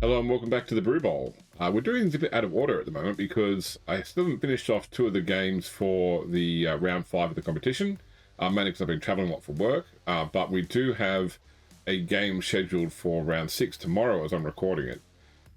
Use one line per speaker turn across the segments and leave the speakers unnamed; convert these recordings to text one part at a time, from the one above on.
Hello and welcome back to the Brew Bowl. We're doing this a bit out of order at the moment because I still haven't finished off two of the games for the round 5 of the competition, mainly because I've been traveling a lot for work, but we do have a game scheduled for round 6 tomorrow as I'm recording it,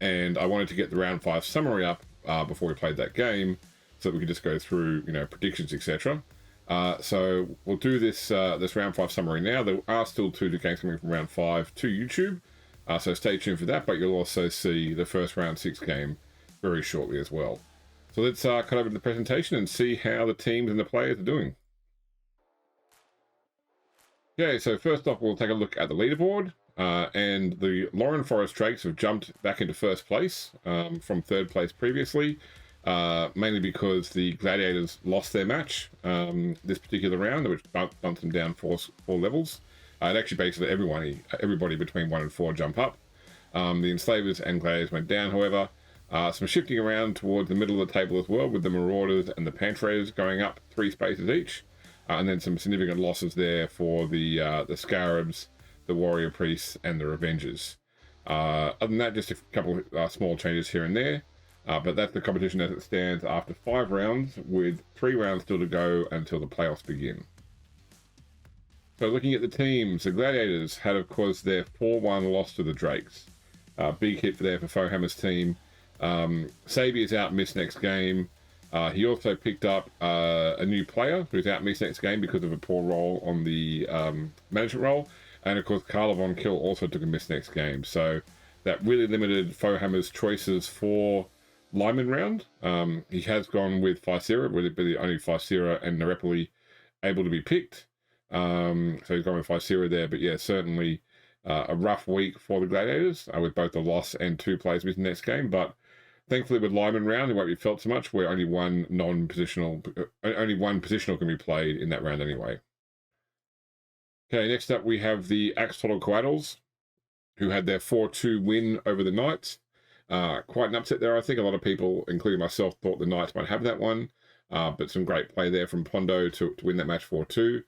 and I wanted to get the round 5 summary up before we played that game so that we could just go through, predictions, etc. So we'll do this round 5 summary now. There are still two games coming from round 5 to YouTube. So stay tuned for that, but you'll also see the first round 6 game very shortly as well. So let's cut over to the presentation and see how the teams and the players are doing. Okay, so first off, we'll take a look at the leaderboard. And the Lauren Forest Drakes have jumped back into first place from third place previously, mainly because the Gladiators lost their match this particular round, which bumped them down four levels. It actually basically everybody between 1 and 4 jump up. The Enslavers and Gladiators went down, however. Some shifting around towards the middle of the table as well, with the Marauders and the Panthers going up 3 spaces each. And then some significant losses there for the Scarabs, the Warrior Priests, and the Revengers. Other than that, just a couple of small changes here and there. But that's the competition as it stands after 5 rounds, with 3 rounds still to go until the playoffs begin. So looking at the teams, the Gladiators had, of course, their 4-1 loss to the Drakes. Big hit there for Fohammer's team. Saviour's out missed next game. He also picked up a new player who's out missed next game because of a poor role on the management role. And, of course, Carla Von Kill also took a miss next game. So that really limited Fohammer's choices for lineman round. He has gone with Ficera, with it be the only Ficera and Narepoli able to be picked. So he's gone with Ficera there, but yeah, certainly a rough week for the Gladiators with both the loss and 2 players missing next game. But thankfully, with lineman round, it won't be felt so much. Where only one positional can be played in that round anyway. Okay, next up we have the Axolotl Coatls, who had their 4-2 win over the Knights. Quite an upset there, I think. A lot of people, including myself, thought the Knights might have that one, but some great play there from Pondo to win that match 4-2.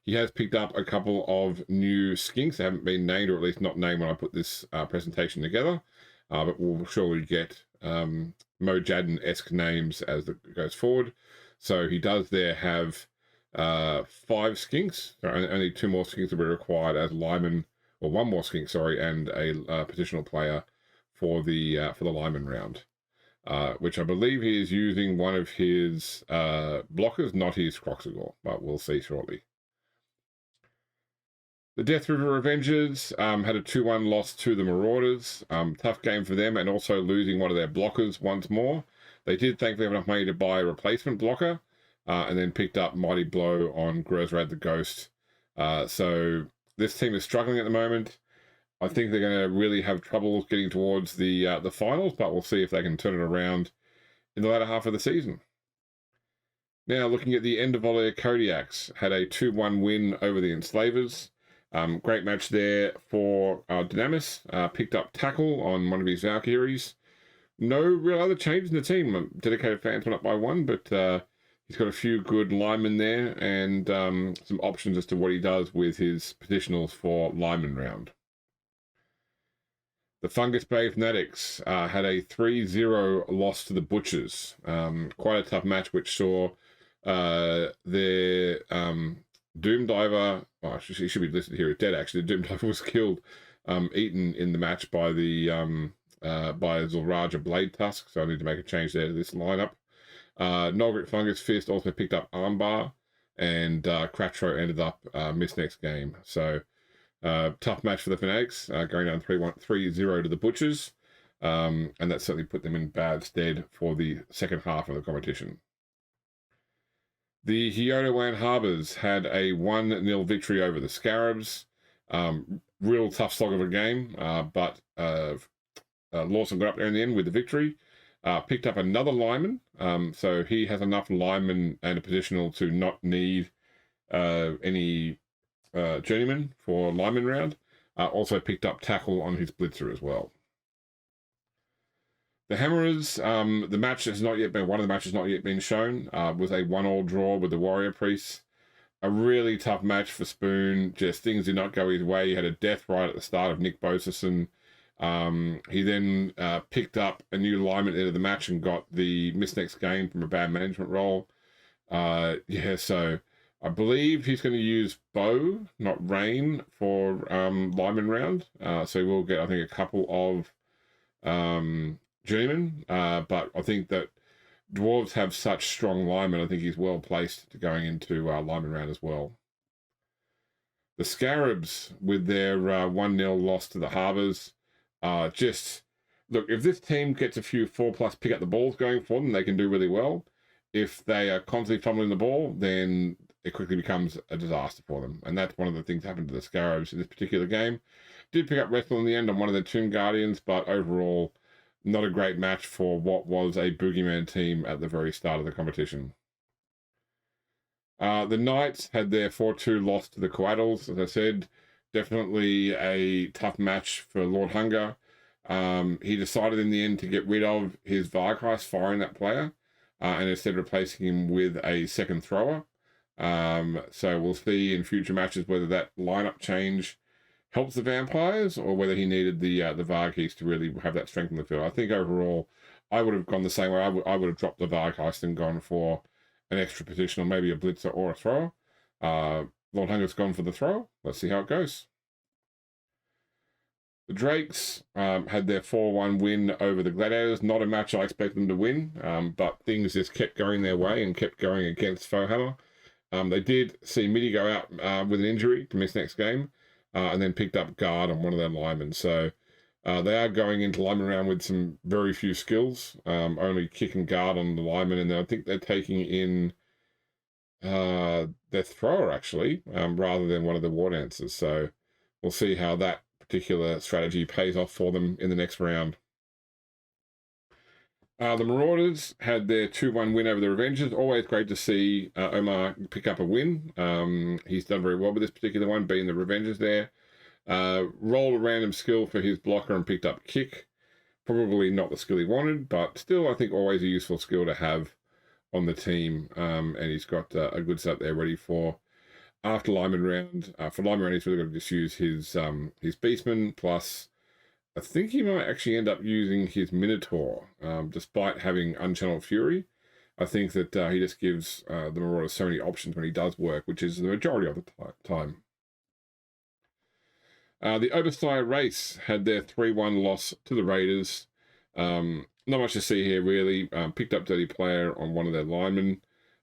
He has picked up a couple of new skinks that haven't been named, or at least not named when I put this presentation together. But we'll surely get Mo Jadden-esque names as it goes forward. So he does there have 5 skinks. So only 2 more skinks will be required as lineman, or 1 more skink, sorry, and a positional player for the lineman round. Which I believe he is using one of his blockers, not his Croxagore, but we'll see shortly. The Death River Avengers had a 2-1 loss to the Marauders. Tough game for them, and also losing one of their blockers once more. They did thankfully have enough money to buy a replacement blocker, and then picked up Mighty Blow on Grozrad the Ghost. So this team is struggling at the moment. I think they're going to really have trouble getting towards the finals, but we'll see if they can turn it around in the latter half of the season. Now, looking at the Endervolia Kodiaks, had a 2-1 win over the Enslavers. Great match there for Dynamis. Picked up tackle on one of his Valkyries. No real other changes in the team. Dedicated fans went up by 1, but he's got a few good linemen there and some options as to what he does with his positionals for lineman round. The Fungus Bay Fanatics had a 3-0 loss to the Butchers. Quite a tough match, which saw their Doom Diver, she should be listed here as dead actually. The Doom Diver was killed, eaten in the match by the by Zulraja Blade Tusk, so I need to make a change there to this lineup. Nolgrit Fungus Fist also picked up Armbar, and Cratro ended up missed next game. So tough match for the Fanatics, going down 3-0 to the Butchers, and that certainly put them in bad stead for the second half of the competition. The Hyodowan Harbours had a 1-0 victory over the Scarabs. Real tough slog of a game, but Lawson got up there in the end with the victory. Picked up another lineman, so he has enough linemen and a positional to not need any journeyman for lineman round. Also picked up tackle on his blitzer as well. The Hammerers, the match has not yet been, one of the matches not yet been shown, was a 1-1 draw with the Warrior Priests. A really tough match for Spoon. Just things did not go his way. He had a death right at the start of Nick Boserson, He then picked up a new lineman into the match and got the miss next game from a bad management role. Yeah, so I believe he's going to use Bo, not Rain, for lineman round. So we'll get, I think, a couple of journeymen. But I think that Dwarves have such strong linemen. I think he's well placed to going into lineman round as well. The Scarabs, with their 1-0 loss to the Harbours, just look, if this team gets a few 4+ pick up the balls going for them, they can do really well. If they are constantly fumbling the ball, then it quickly becomes a disaster for them. And that's one of the things that happened to the Scarabs in this particular game. Did pick up wrestle in the end on one of their Tomb Guardians, but overall, not a great match for what was a boogeyman team at the very start of the competition. The Knights had their 4-2 loss to the Coatls. As I said, definitely a tough match for Lord Hunger. He decided in the end to get rid of his Vargheist firing that player, and instead replacing him with a second thrower. So we'll see in future matches whether that lineup change helps the Vampires or whether he needed the Vargheist to really have that strength in the field. I think overall, I would have gone the same way. I would have dropped the Vargheist and gone for an extra position or maybe a blitzer or a thrower. Lord Hunger's gone for the throw. Let's see how it goes. The Drakes had their 4-1 win over the Gladiators. Not a match I expected them to win, but things just kept going their way and kept going against Foehammer. They did see Mitty go out with an injury to miss next game, and then picked up guard on one of their linemen. So they are going into lineman round with some very few skills, only kick and guard on the lineman, and then I think they're taking in their thrower, actually, rather than one of the war dancers. So we'll see how that particular strategy pays off for them in the next round. The Marauders had their 2-1 win over the Revengers. Always great to see Omar pick up a win. He's done very well with this particular one, being the Revengers there. Rolled a random skill for his blocker and picked up kick. Probably not the skill he wanted, but still I think always a useful skill to have on the team. And he's got a good set there ready for after lineman round. For lineman round, he's really got to just use his Beastman, plus I think he might actually end up using his Minotaur, despite having Unchanneled Fury. I think that he just gives the Marauders so many options when he does work, which is the majority of the time. The Obersire Race had their 3-1 loss to the Raiders. Not much to see here, really. Picked up Dirty Player on one of their linemen.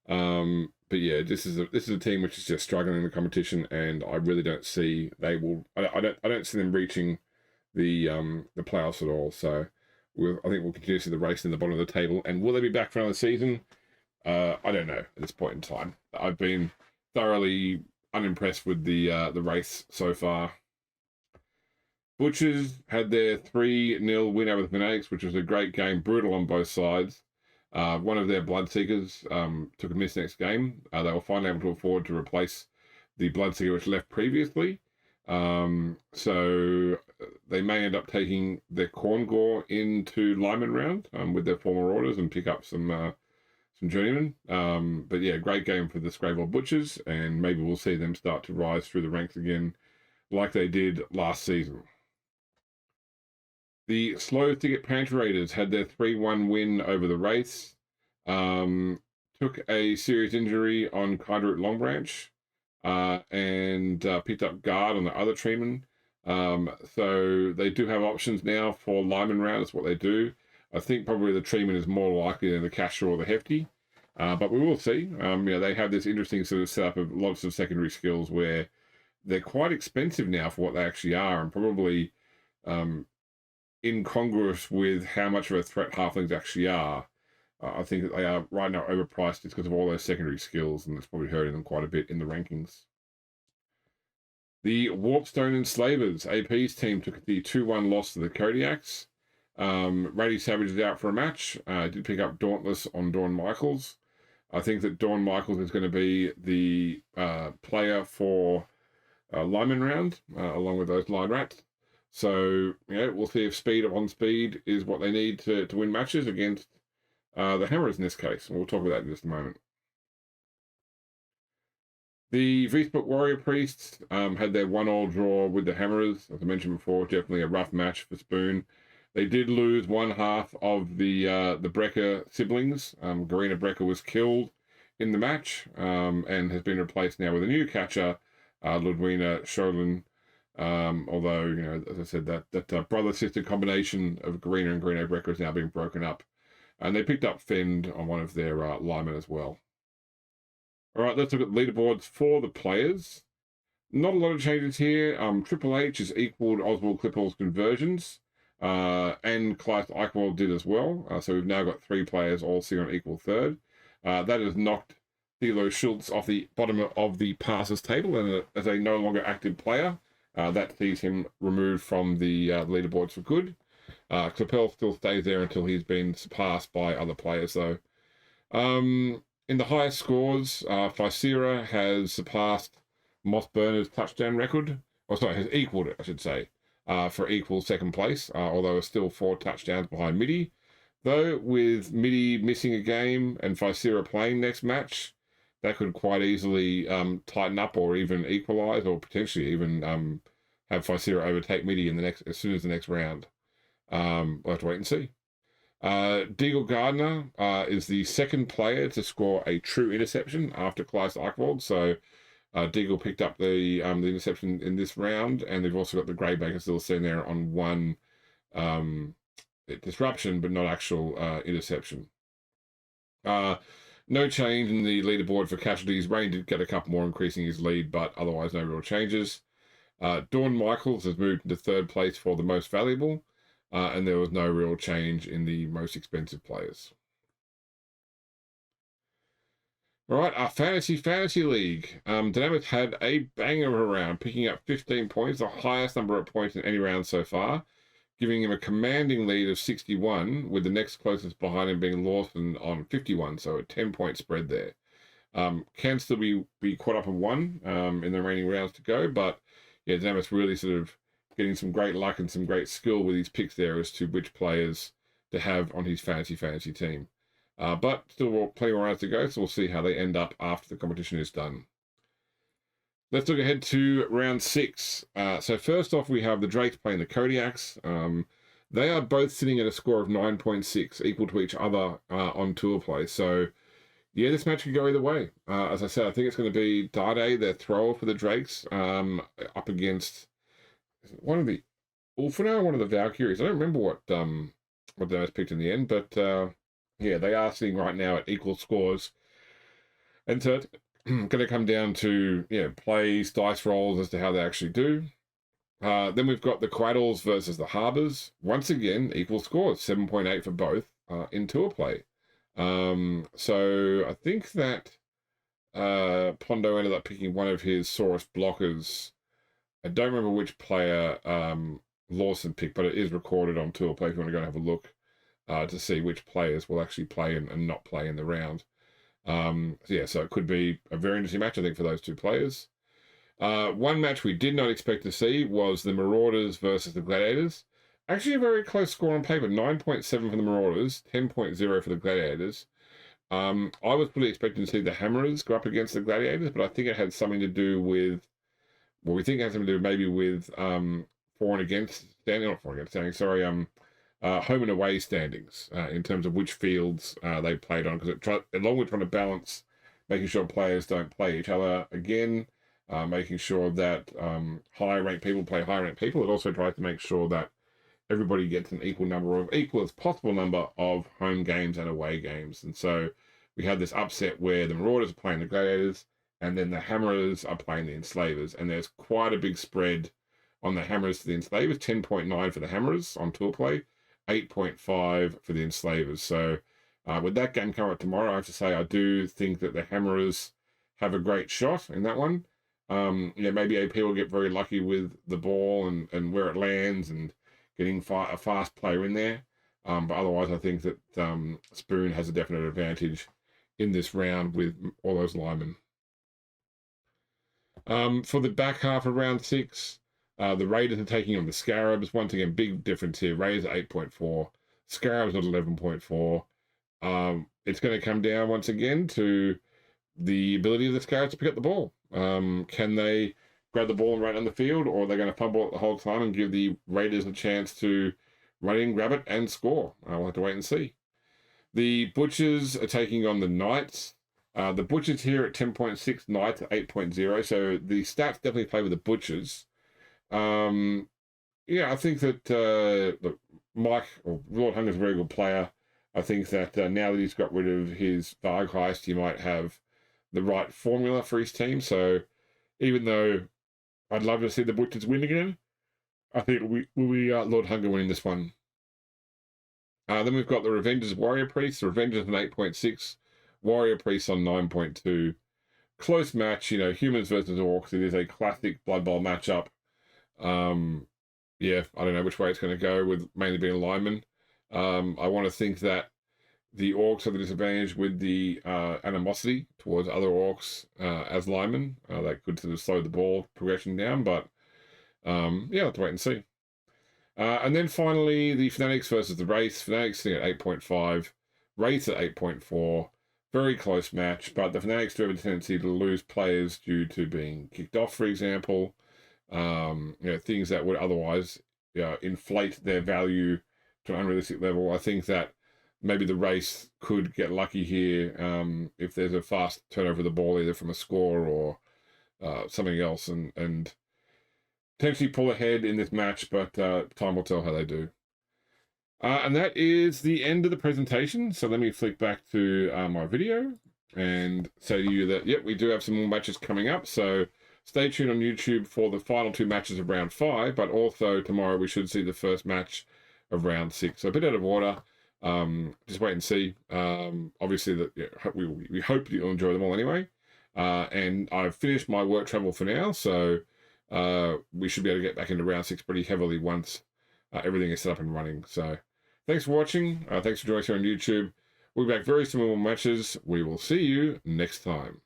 But yeah, this is a team which is just struggling in the competition, and I really don't see they will. I don't see them reaching the playoffs at all. So I think we'll continue to see the race in the bottom of the table. And will they be back for another season? I don't know at this point in time. I've been thoroughly unimpressed with the race so far. Butchers had their 3-0 win over the Fanatics, which was a great game, brutal on both sides. One of their Bloodseekers took a miss next game. They were finally able to afford to replace the Bloodseeker which left previously. So they may end up taking their Corn Gore into lineman round with their former orders and pick up some journeymen. But yeah, great game for the Scravell Butchers, and maybe we'll see them start to rise through the ranks again like they did last season. The Slow to Get Panther Raiders had their 3-1 win over the Wraiths. Took a serious injury on Kydroot Longbranch and picked up guard on the other treeman. So they do have options now for lineman round. That's what they do. I think probably the treeman is more likely than the Casher or the Hefty. But we will see. They have this interesting sort of setup of lots of secondary skills where they're quite expensive now for what they actually are, and probably incongruous with how much of a threat halflings actually are. I think that they are right now overpriced just because of all those secondary skills, and it's probably hurting them quite a bit in the rankings. The Warpstone Enslavers, AP's team, took the 2-1 loss to the Kodiaks. Rady Savage is out for a match. Did pick up Dauntless on Dawn Michaels. I think that Dawn Michaels is going to be the player for lineman round, along with those line rats. So, we'll see if speed on speed is what they need to win matches against the Hammers in this case. And we'll talk about that in just a moment. The V-Spot Warrior Priests had their 1-1 draw with the Hammerers. As I mentioned before, definitely a rough match for Spoon. They did lose one half of the Brecker siblings. Garina Brecker was killed in the match and has been replaced now with a new catcher, Ludwina Scholin. Although, you know, as I said, that brother-sister combination of Garina and Greeno Brecker is now being broken up. And they picked up Fend on one of their linemen as well. All right, let's look at the leaderboards for the players. Not a lot of changes here. Triple H has equaled Oswald Clipall's conversions, and Kleist Eichwald did as well. So we've now got 3 players all sitting on equal third. That has knocked Thilo Schultz off the bottom of the passes table, and as a no longer active player, that sees him removed from the leaderboards for good. Clipall still stays there until he's been surpassed by other players, though. In the highest scores, Faisira has surpassed Moss Burner's touchdown record. Has equaled it, I should say, for equal second place, although it's still 4 touchdowns behind Midi. Though, with Midi missing a game and Faisira playing next match, that could quite easily tighten up or even equalise, or potentially even have Faisira overtake Midi as soon as the next round. We'll have to wait and see. Deagle Gardner is the second player to score a true interception after Kleist Eichwald. So Deagle picked up the interception in this round, and they've also got the Greybaker still sitting there on 1 disruption, but not actual interception. No change in the leaderboard for casualties. Rain did get a couple more, increasing his lead, but otherwise no real changes. Dawn Michaels has moved into 3rd place for the most valuable. And there was no real change in the most expensive players. All right, our Fantasy League. Dynamics had a banger of a round, picking up 15 points, the highest number of points in any round so far, giving him a commanding lead of 61, with the next closest behind him being Lawson on 51, so a 10-point spread there. Can still be caught up in 1 in the remaining rounds to go, but yeah, Dynamics really sort of getting some great luck and some great skill with his picks there as to which players to have on his fantasy team. But still plenty more rounds to go, so we'll see how they end up after the competition is done. Let's look ahead to round 6. So first off, we have the Drakes playing the Kodiaks. They are both sitting at a score of 9.6, equal to each other on tour play. So yeah, this match could go either way. As I said, I think it's going to be Dade, their thrower for the Drakes, up against one of the Ulfina, one of the Valkyries. I don't remember what they was picked in the end, but yeah, they are sitting right now at equal scores. And so it's going to come down to plays, dice rolls as to how they actually do. Then we've got the Quaddles versus the Harbours. Once again, equal scores, 7.8 for both in tour play. So I think that Pondo ended up picking one of his Saurus blockers. I don't remember which player Lawson picked, but it is recorded on tour play if you want to go and have a look to see which players will actually play and not play in the round. So it could be a very interesting match, I think, for those 2 players. One match we did not expect to see was the Marauders versus the Gladiators. Actually, a very close score on paper, 9.7 for the Marauders, 10.0 for the Gladiators. I was pretty expecting to see the Hammerers go up against the Gladiators, but I think it had something to do with, we think it has something to do maybe with for and against standing, not for and against standing, sorry, home and away standings in terms of which fields they played on, because along with trying to balance making sure players don't play each other again, making sure that higher ranked people play higher ranked people, it also tries to make sure that everybody gets an equal as possible number of home games and away games. And so we had this upset where the Marauders are playing the Gladiators, and then the Hammerers are playing the Enslavers. And there's quite a big spread on the Hammerers to the Enslavers, 10.9 for the Hammerers on tour play, 8.5 for the Enslavers. So with that game coming up tomorrow, I have to say I do think that the Hammerers have a great shot in that one. Maybe AP will get very lucky with the ball and where it lands and getting a fast player in there. But otherwise, I think that Spoon has a definite advantage in this round with all those linemen. For the back half of round 6, the Raiders are taking on the Scarabs. Once again, big difference here. Raiders at 8.4, Scarabs at 11.4. It's going to come down once again to the ability of the Scarabs to pick up the ball. Can they grab the ball and run on the field, or are they going to fumble it the whole time and give the Raiders a chance to run in, grab it, and score? We'll have to wait and see. The Butchers are taking on the Knights. The Butchers here at 10.6, Knights at 8.0, so the stats definitely play with the Butchers. Yeah, I think that look, Mike, or Lord Hunger's a very good player. I think that now that he's got rid of his Vargheist, he might have the right formula for his team. So even though I'd love to see the Butchers win again, I think we'll be Lord Hunger winning this one. Then we've got the Revengers Warrior Priest. The Revengers on 8.6, Warrior Priest on 9.2. Close match, humans versus orcs. It is a classic Blood Bowl matchup. Yeah, I don't know which way it's going to go, with mainly being linemen. I want to think that the orcs have the disadvantage with the animosity towards other orcs as linemen. That could sort of slow the ball progression down, but yeah, we'll have to wait and see. And then finally, the Fanatics versus the Wraiths. Fanatics sitting at 8.5, Wraiths at 8.4. Very close match, but the Fanatics do have a tendency to lose players due to being kicked off, for example. Things that would otherwise inflate their value to an unrealistic level. I think that maybe the race could get lucky here if there's a fast turnover of the ball, either from a score or something else, and potentially pull ahead in this match, but time will tell how they do. And that is the end of the presentation. So let me flick back to my video and say to you that, yep, we do have some more matches coming up. So stay tuned on YouTube for the final 2 matches of round 5, but also tomorrow we should see the first match of round 6. So a bit out of order. Just wait and see. Obviously, we hope that you'll enjoy them all anyway. And I've finished my work travel for now, so we should be able to get back into round 6 pretty heavily once everything is set up and running. So thanks for watching. Thanks for joining us here on YouTube. We'll be back very soon with more matches. We will see you next time.